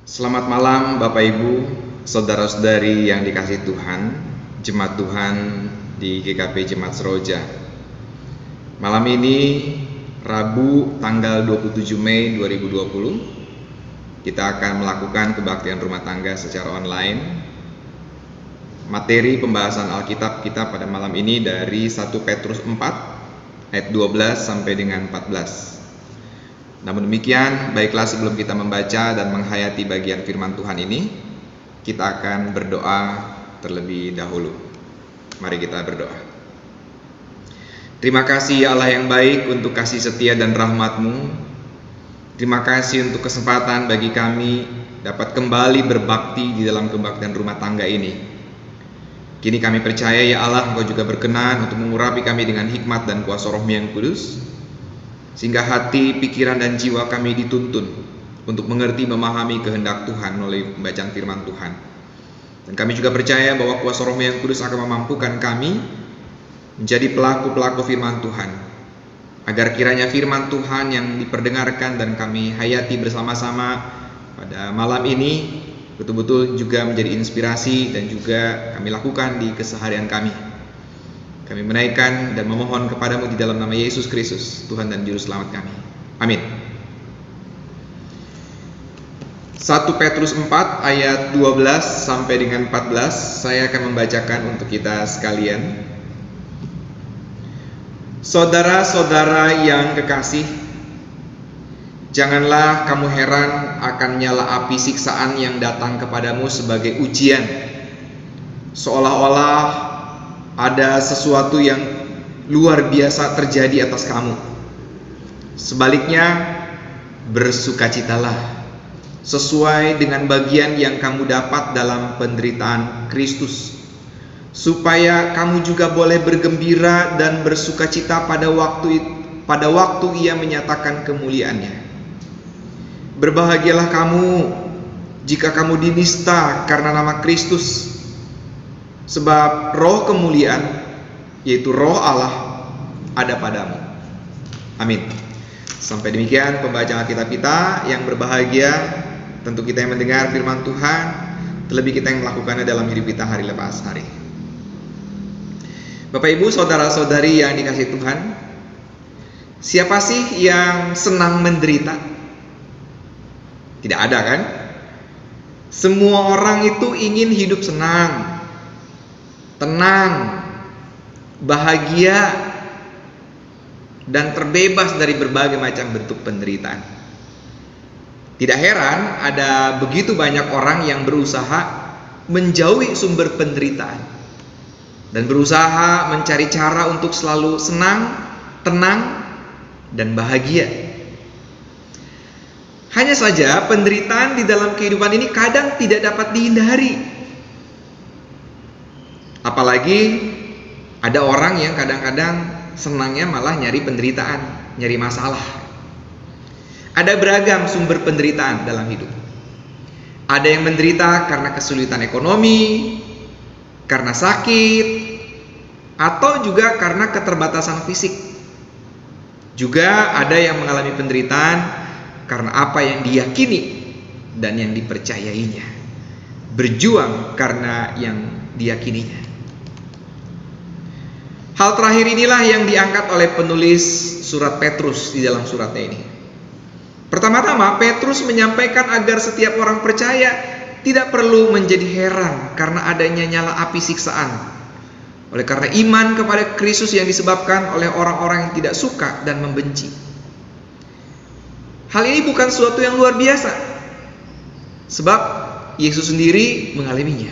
Selamat malam Bapak Ibu, Saudara-saudari yang dikasihi Tuhan, Jemaat Tuhan di GKP Jemaat Seroja. Malam ini Rabu tanggal 27 Mei 2020, kita akan melakukan kebaktian rumah tangga secara online. Materi pembahasan Alkitab kita pada malam ini dari 1 Petrus 4 ayat 12 sampai dengan 14. Namun demikian, baiklah sebelum kita membaca dan menghayati bagian firman Tuhan ini, kita akan berdoa terlebih dahulu. Mari kita berdoa. Terima kasih ya Allah yang baik untuk kasih setia dan rahmat-Mu. Terima kasih untuk kesempatan bagi kami dapat kembali berbakti di dalam kebaktian rumah tangga ini. Kini kami percaya ya Allah, Engkau juga berkenan untuk mengurapi kami dengan hikmat dan kuasa Roh-Mu yang kudus, sehingga hati, pikiran, dan jiwa kami dituntun untuk mengerti, memahami kehendak Tuhan melalui pembacaan firman Tuhan. Dan kami juga percaya bahwa kuasa Roh yang kudus akan memampukan kami menjadi pelaku-pelaku firman Tuhan, agar kiranya firman Tuhan yang diperdengarkan dan kami hayati bersama-sama pada malam ini betul-betul juga menjadi inspirasi dan juga kami lakukan di keseharian kami. Kami menaikkan dan memohon kepadamu di dalam nama Yesus Kristus, Tuhan dan Juru Selamat kami. Amin. 1 Petrus 4 ayat 12 sampai dengan 14, saya akan membacakan untuk kita sekalian. Saudara-saudara yang kekasih, janganlah kamu heran akan nyala api siksaan yang datang kepadamu sebagai ujian, seolah-olah ada sesuatu yang luar biasa terjadi atas kamu. Sebaliknya, bersukacitalah sesuai dengan bagian yang kamu dapat dalam penderitaan Kristus, supaya kamu juga boleh bergembira dan bersukacita pada waktu Ia menyatakan kemuliaannya. Berbahagialah kamu jika kamu dinista karena nama Kristus, sebab roh kemuliaan, yaitu roh Allah, ada padamu. Amin. Sampai demikian pembacaan Alkitab kita. Yang berbahagia tentu kita yang mendengar firman Tuhan, terlebih kita yang melakukannya dalam hidup kita hari lepas hari. Bapak Ibu, saudara-saudari yang dikasihi Tuhan, siapa sih yang senang menderita? Tidak ada kan? Semua orang itu ingin hidup senang, tenang, bahagia, dan terbebas dari berbagai macam bentuk penderitaan. Tidak heran ada begitu banyak orang yang berusaha menjauhi sumber penderitaan dan berusaha mencari cara untuk selalu senang, tenang, dan bahagia. Hanya saja penderitaan di dalam kehidupan ini kadang tidak dapat dihindari. Apalagi ada orang yang kadang-kadang senangnya malah nyari penderitaan, nyari masalah. Ada beragam sumber penderitaan dalam hidup. Ada yang menderita karena kesulitan ekonomi, karena sakit, atau juga karena keterbatasan fisik. Juga ada yang mengalami penderitaan karena apa yang diyakini dan yang dipercayainya. Berjuang karena yang diyakininya. Hal terakhir inilah yang diangkat oleh penulis surat Petrus di dalam suratnya ini. Pertama-tama, Petrus menyampaikan agar setiap orang percaya tidak perlu menjadi heran karena adanya nyala api siksaan, oleh karena iman kepada Kristus yang disebabkan oleh orang-orang yang tidak suka dan membenci. Hal ini bukan sesuatu yang luar biasa, sebab Yesus sendiri mengalaminya.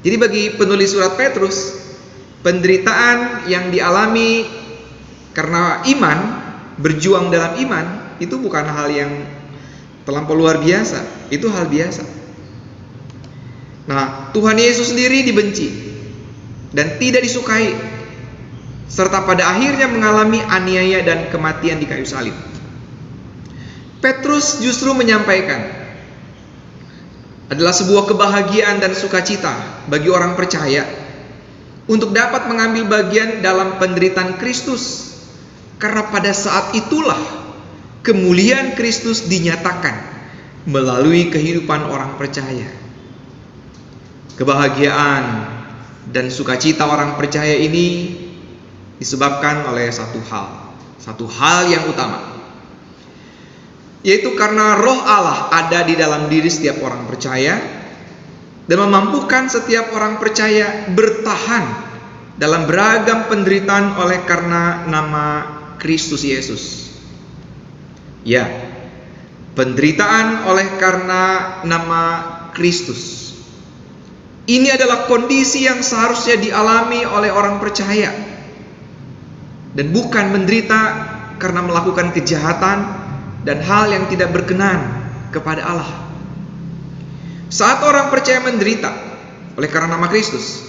Jadi bagi penulis surat Petrus, penderitaan yang dialami karena iman, berjuang dalam iman, itu bukan hal yang terlampau luar biasa, itu hal biasa. Nah, Tuhan Yesus sendiri dibenci dan tidak disukai, serta pada akhirnya mengalami aniaya dan kematian di kayu salib. Petrus justru menyampaikan adalah sebuah kebahagiaan dan sukacita bagi orang percaya untuk dapat mengambil bagian dalam penderitaan Kristus, Karena pada saat itulah kemuliaan Kristus dinyatakan melalui kehidupan orang percaya. Kebahagiaan dan sukacita orang percaya ini disebabkan oleh satu hal yang utama, yaitu karena Roh Allah ada di dalam diri setiap orang percaya dan memampukan setiap orang percaya bertahan dalam beragam penderitaan oleh karena nama Kristus Yesus. Ya, penderitaan oleh karena nama Kristus. Ini adalah kondisi yang seharusnya dialami oleh orang percaya, dan bukan menderita karena melakukan kejahatan dan hal yang tidak berkenan kepada Allah. Saat orang percaya menderita oleh karena nama Kristus,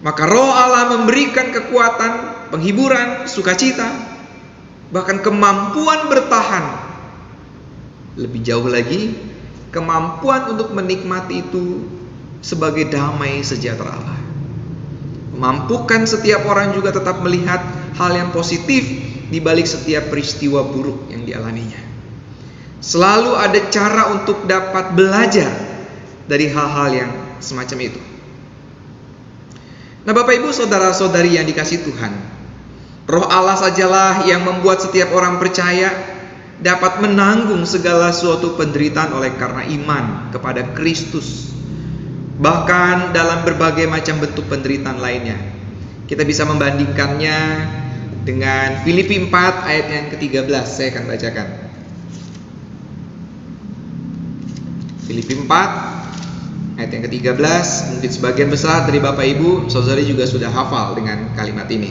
maka Roh Allah memberikan kekuatan, penghiburan, sukacita, bahkan kemampuan bertahan. Lebih jauh lagi, kemampuan untuk menikmati itu sebagai damai sejahtera Allah. Memampukan setiap orang juga tetap melihat hal yang positif di balik setiap peristiwa buruk yang dialaminya. Selalu ada cara untuk dapat belajar dari hal-hal yang semacam itu. Nah, Bapak Ibu saudara-saudari yang dikasihi Tuhan, Roh Allah sajalah yang membuat setiap orang percaya dapat menanggung segala suatu penderitaan oleh karena iman kepada Kristus. Bahkan dalam berbagai macam bentuk penderitaan lainnya. Kita bisa membandingkannya dengan Filipi 4 ayat yang ke-13. Saya akan bacakan. Filipi 4 ayat yang ke-13. Mungkin sebagian besar dari Bapak Ibu saudari juga sudah hafal dengan kalimat ini,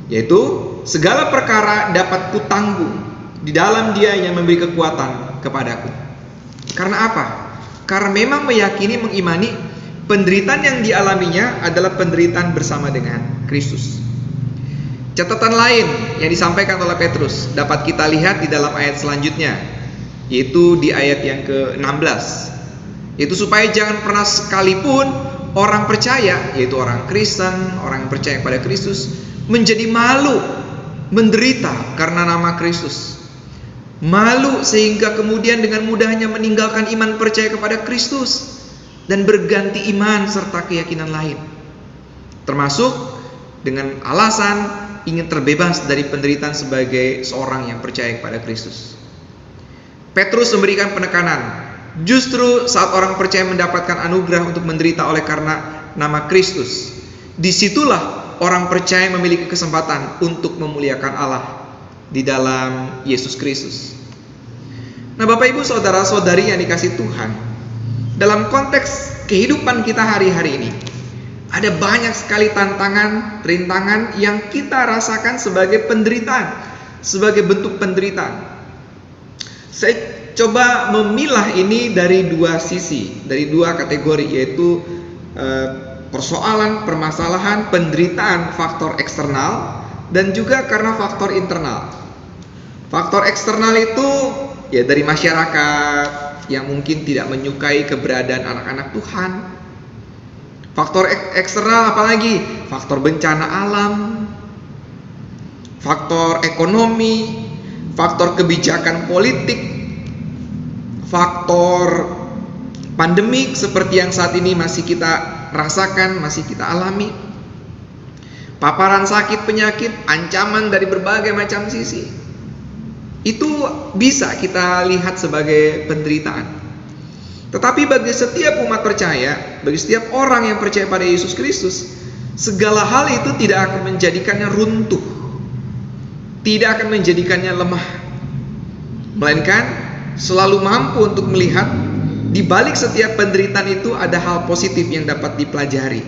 yaitu segala perkara dapat kutanggung di dalam Dia yang memberi kekuatan kepadaku. Karena apa? Karena memang meyakini, mengimani penderitaan yang dialaminya adalah penderitaan bersama dengan Kristus. Catatan lain yang disampaikan oleh Petrus dapat kita lihat di dalam ayat selanjutnya, yaitu di ayat yang ke-16, yaitu supaya jangan pernah sekalipun orang percaya, yaitu orang Kristen, orang yang percaya pada Kristus, menjadi malu menderita karena nama Kristus. Malu sehingga kemudian dengan mudahnya meninggalkan iman percaya kepada Kristus dan berganti iman serta keyakinan lain, termasuk dengan alasan ingin terbebas dari penderitaan sebagai seorang yang percaya kepada Kristus. Petrus memberikan penekanan, justru saat orang percaya mendapatkan anugerah untuk menderita oleh karena nama Kristus, disitulah orang percaya memiliki kesempatan untuk memuliakan Allah di dalam Yesus Kristus. Nah, Bapak Ibu saudara-saudari yang dikasihi Tuhan, dalam konteks kehidupan kita hari-hari ini, ada banyak sekali tantangan, rintangan yang kita rasakan sebagai penderitaan, sebagai bentuk penderitaan. Saya coba memilah ini dari dua sisi, dari dua kategori, yaitu persoalan, permasalahan, penderitaan faktor eksternal dan juga karena faktor internal. Faktor eksternal itu ya dari masyarakat yang mungkin tidak menyukai keberadaan anak-anak Tuhan. Faktor eksternal apalagi? Faktor bencana alam, faktor ekonomi, faktor kebijakan politik, faktor pandemik seperti yang saat ini masih kita rasakan, masih kita alami, paparan sakit, penyakit, ancaman dari berbagai macam sisi. Itu bisa kita lihat sebagai penderitaan. Tetapi bagi setiap umat percaya, bagi setiap orang yang percaya pada Yesus Kristus, segala hal itu tidak akan menjadikannya runtuh, tidak akan menjadikannya lemah, melainkan selalu mampu untuk melihat di balik setiap penderitaan itu ada hal positif yang dapat dipelajari,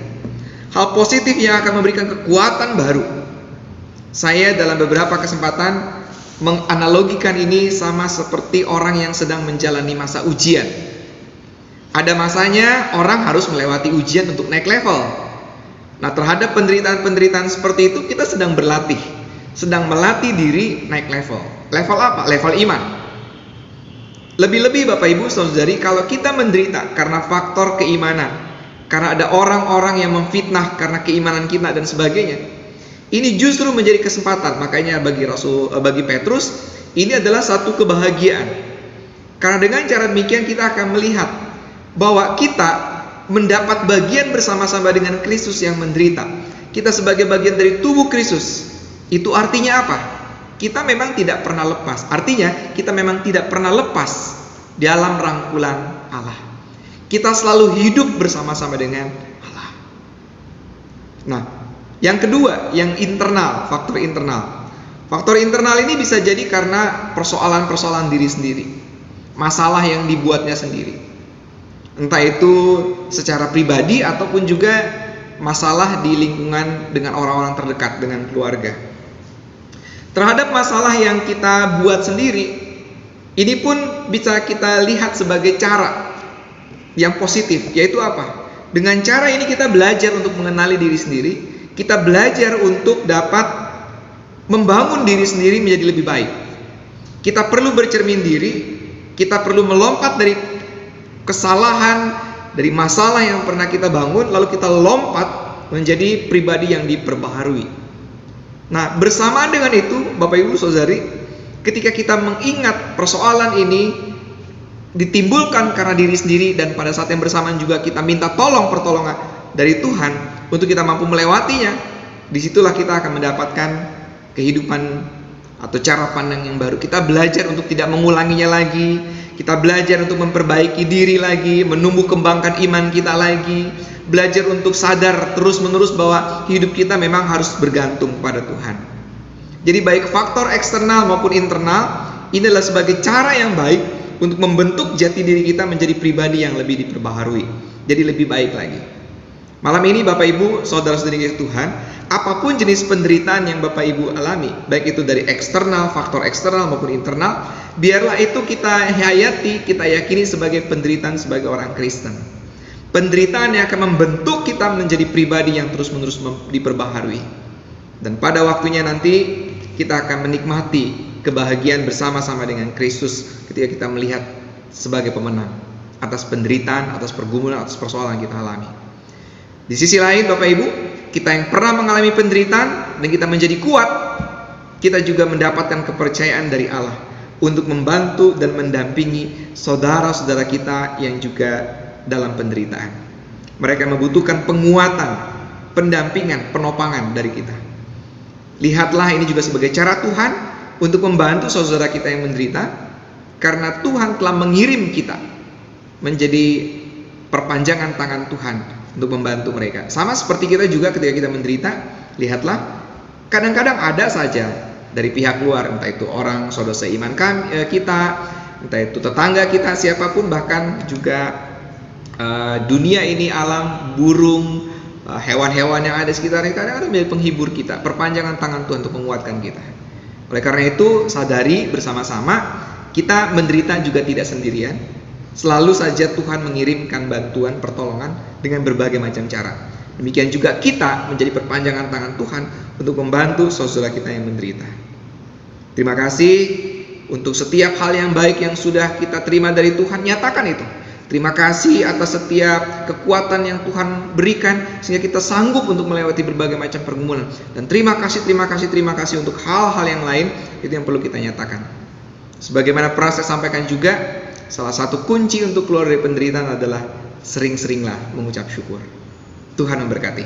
hal positif yang akan memberikan kekuatan baru. Saya dalam beberapa kesempatan menganalogikan ini sama seperti orang yang sedang menjalani masa ujian. Ada masanya orang harus melewati ujian untuk naik level. Nah, terhadap penderitaan-penderitaan seperti itu kita sedang berlatih, sedang melatih diri naik level. Level apa? Level iman. Lebih-lebih Bapak Ibu Saudari, kalau kita menderita karena faktor keimanan, karena ada orang-orang yang memfitnah karena keimanan kita dan sebagainya, Ini justru menjadi kesempatan. Makanya bagi Petrus ini adalah satu kebahagiaan. Karena dengan cara demikian kita akan melihat bahwa kita mendapat bagian bersama-sama dengan Kristus yang menderita. Kita sebagai bagian dari tubuh Kristus. Itu artinya apa? Kita memang tidak pernah lepas. Artinya kita memang tidak pernah lepas dalam rangkulan Allah. Kita selalu hidup bersama-sama dengan Allah. Nah, yang kedua, yang internal, faktor internal. Faktor internal ini bisa jadi karena persoalan-persoalan diri sendiri, masalah yang dibuatnya sendiri. Entah itu secara pribadi ataupun juga masalah di lingkungan dengan orang-orang terdekat, dengan keluarga. Terhadap masalah yang kita buat sendiri, ini pun bisa kita lihat sebagai cara yang positif, yaitu apa? Dengan cara ini kita belajar untuk mengenali diri sendiri, kita belajar untuk dapat membangun diri sendiri menjadi lebih baik. Kita perlu bercermin diri, kita perlu melompat dari kesalahan, dari masalah yang pernah kita bangun, lalu kita lompat menjadi pribadi yang diperbaharui. Nah, bersamaan dengan itu, Bapak Ibu Saudari, ketika kita mengingat persoalan ini ditimbulkan karena diri sendiri, dan pada saat yang bersamaan juga kita minta pertolongan dari Tuhan untuk kita mampu melewatinya, disitulah kita akan mendapatkan kehidupan atau cara pandang yang baru. Kita belajar untuk tidak mengulanginya lagi, kita belajar untuk memperbaiki diri lagi, menumbuh kembangkan iman kita lagi, belajar untuk sadar terus menerus bahwa hidup kita memang harus bergantung pada Tuhan. Jadi baik faktor eksternal maupun internal, ini adalah sebagai cara yang baik untuk membentuk jati diri kita menjadi pribadi yang lebih diperbaharui, jadi lebih baik lagi. Malam ini Bapak Ibu, saudara-saudari Tuhan, apapun jenis penderitaan yang Bapak Ibu alami, baik itu dari eksternal, faktor eksternal maupun internal, biarlah itu kita hayati, kita yakini sebagai penderitaan sebagai orang Kristen. Penderitaan yang akan membentuk kita menjadi pribadi yang terus-menerus diperbaharui. Dan pada waktunya nanti kita akan menikmati kebahagiaan bersama-sama dengan Kristus ketika kita melihat sebagai pemenang atas penderitaan, atas pergumulan, atas persoalan yang kita alami. Di sisi lain Bapak Ibu, kita yang pernah mengalami penderitaan dan kita menjadi kuat, kita juga mendapatkan kepercayaan dari Allah untuk membantu dan mendampingi saudara-saudara kita yang juga dalam penderitaan. Mereka membutuhkan penguatan, pendampingan, penopangan dari kita. Lihatlah ini juga sebagai cara Tuhan untuk membantu saudara kita yang menderita, karena Tuhan telah mengirim kita menjadi perpanjangan tangan Tuhan untuk membantu mereka. Sama seperti kita juga ketika kita menderita, lihatlah, kadang-kadang ada saja dari pihak luar, entah itu orang saudara seiman kita, entah itu tetangga kita, siapapun, bahkan juga dunia ini, alam, burung, hewan-hewan yang ada sekitar kita, kadang-kadang menjadi penghibur kita, perpanjangan tangan Tuhan untuk menguatkan kita. Oleh karena itu, sadari bersama-sama, kita menderita juga tidak sendirian. Selalu saja Tuhan mengirimkan bantuan, pertolongan dengan berbagai macam cara. Demikian juga kita menjadi perpanjangan tangan Tuhan untuk membantu saudara kita yang menderita. Terima kasih untuk setiap hal yang baik yang sudah kita terima dari Tuhan, nyatakan itu. Terima kasih atas setiap kekuatan yang Tuhan berikan sehingga kita sanggup untuk melewati berbagai macam pergumulan. Dan terima kasih untuk hal-hal yang lain, itu yang perlu kita nyatakan. Sebagaimana pernah saya sampaikan juga, salah satu kunci untuk keluar dari penderitaan adalah sering-seringlah mengucap syukur. Tuhan memberkati.